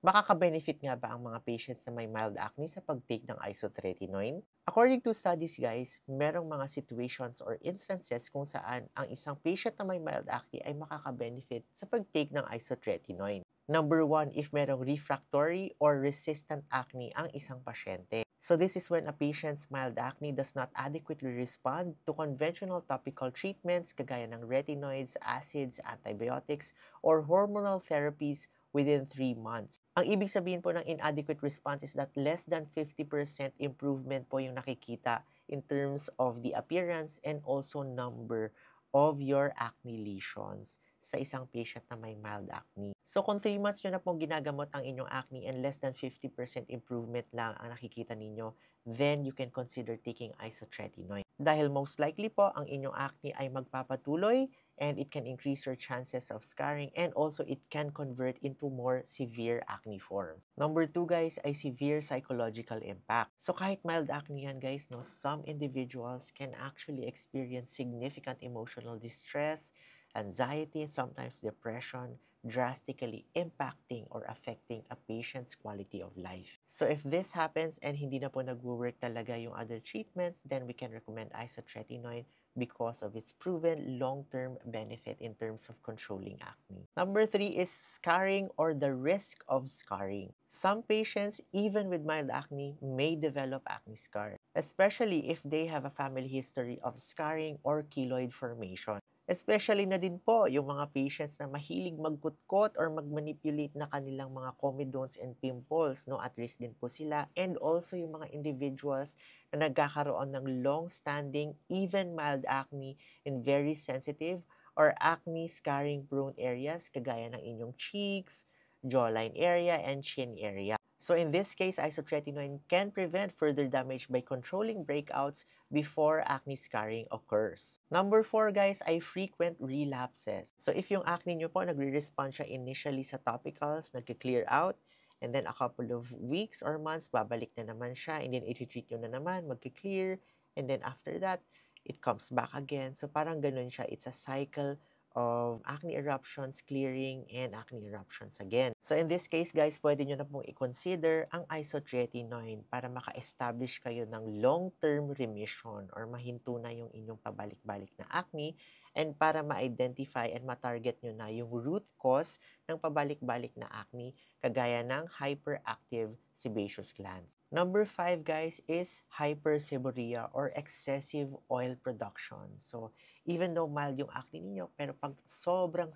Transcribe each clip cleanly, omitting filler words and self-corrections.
Makaka-benefit nga ba ang mga patients na may mild acne sa pag-take ng isotretinoin? According to studies guys, merong mga situations or instances kung saan ang isang patient na may mild acne ay makaka-benefit sa pag-take ng isotretinoin. Number one, if merong refractory or resistant acne ang isang pasyente. So this is when a patient's mild acne does not adequately respond to conventional topical treatments kagaya ng retinoids, acids, antibiotics, or hormonal therapies within 3 months. Ang ibig sabihin po ng inadequate response is that less than 50% improvement po yung nakikita in terms of the appearance and also number of your acne lesions sa isang patient na may mild acne. So kung 3 months nyo na pong ginagamot ang inyong acne and less than 50% improvement lang ang nakikita ninyo, then you can consider taking isotretinoin. Dahil most likely po ang inyong acne ay magpapatuloy and it can increase your chances of scarring and also it can convert into more severe acne forms. Number 2 guys ay severe psychological impact. So kahit mild acne yan guys, no, some individuals can actually experience significant emotional distress, anxiety, and sometimes depression, drastically impacting or affecting a patient's quality of life. So if this happens and hindi na po nag-work talaga yung other treatments, then we can recommend isotretinoin because of its proven long-term benefit in terms of controlling acne. Number 3 is scarring or the risk of scarring. Some patients, even with mild acne, may develop acne scars, especially if they have a family history of scarring or keloid formation. Especially na din po yung mga patients na mahilig magkutkot or magmanipulate na kanilang mga comedones and pimples, no? At risk din po sila. And also yung mga individuals na nagkakaroon ng long-standing, even mild acne in very sensitive or acne scarring prone areas kagaya ng inyong cheeks, jawline area, and chin area. So in this case, isotretinoin can prevent further damage by controlling breakouts before acne scarring occurs. Number 4 guys ay frequent relapses. So if yung acne nyo po nagre-respond siya initially sa topicals, nagka-clear out, and then a couple of weeks or months, babalik na naman siya, and then i-treat nyo na naman, magka-clear, and then after that, it comes back again. So parang ganun siya. It's a cycle of acne eruptions, clearing, and acne eruptions again. So in this case, guys, pwede nyo na pong i-consider ang isotretinoin para maka-establish kayo ng long-term remission or mahinto na yung inyong pabalik-balik na acne and para ma-identify and ma-target nyo na yung root cause ng pabalik-balik na acne kagaya ng hyperactive sebaceous glands. Number 5, guys, is hyperseborrhea or excessive oil production. So, even though mild yung acne ninyo, pero pag sobrang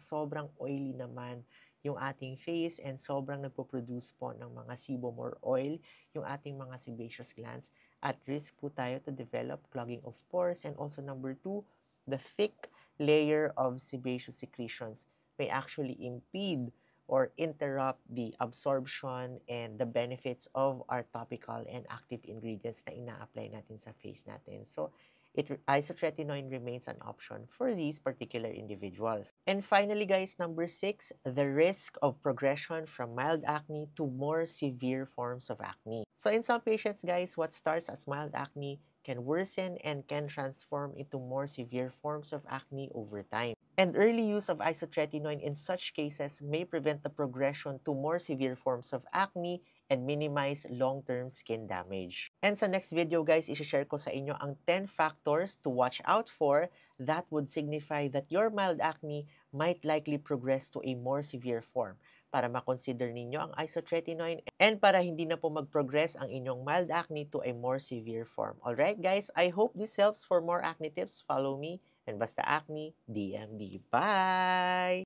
oily naman yung ating face and sobrang nagpo-produce po ng mga sebum or oil yung ating mga sebaceous glands, at risk po tayo to develop clogging of pores. And also number 2, the thick layer of sebaceous secretions may actually impede or interrupt the absorption and the benefits of our topical and active ingredients na ina-apply natin sa face natin. So, isotretinoin remains an option for these particular individuals. And finally, guys, number 6, the risk of progression from mild acne to more severe forms of acne. So in some patients, guys, what starts as mild acne can worsen and can transform into more severe forms of acne over time. And early use of isotretinoin in such cases may prevent the progression to more severe forms of acne and minimize long-term skin damage. And sa next video guys, isi-share ko sa inyo ang 10 factors to watch out for that would signify that your mild acne might likely progress to a more severe form para makonsider ninyo ang isotretinoin and para hindi na po mag-progress ang inyong mild acne to a more severe form. Alright guys, I hope this helps. For more acne tips, follow me and Basta Acne DMD. Bye!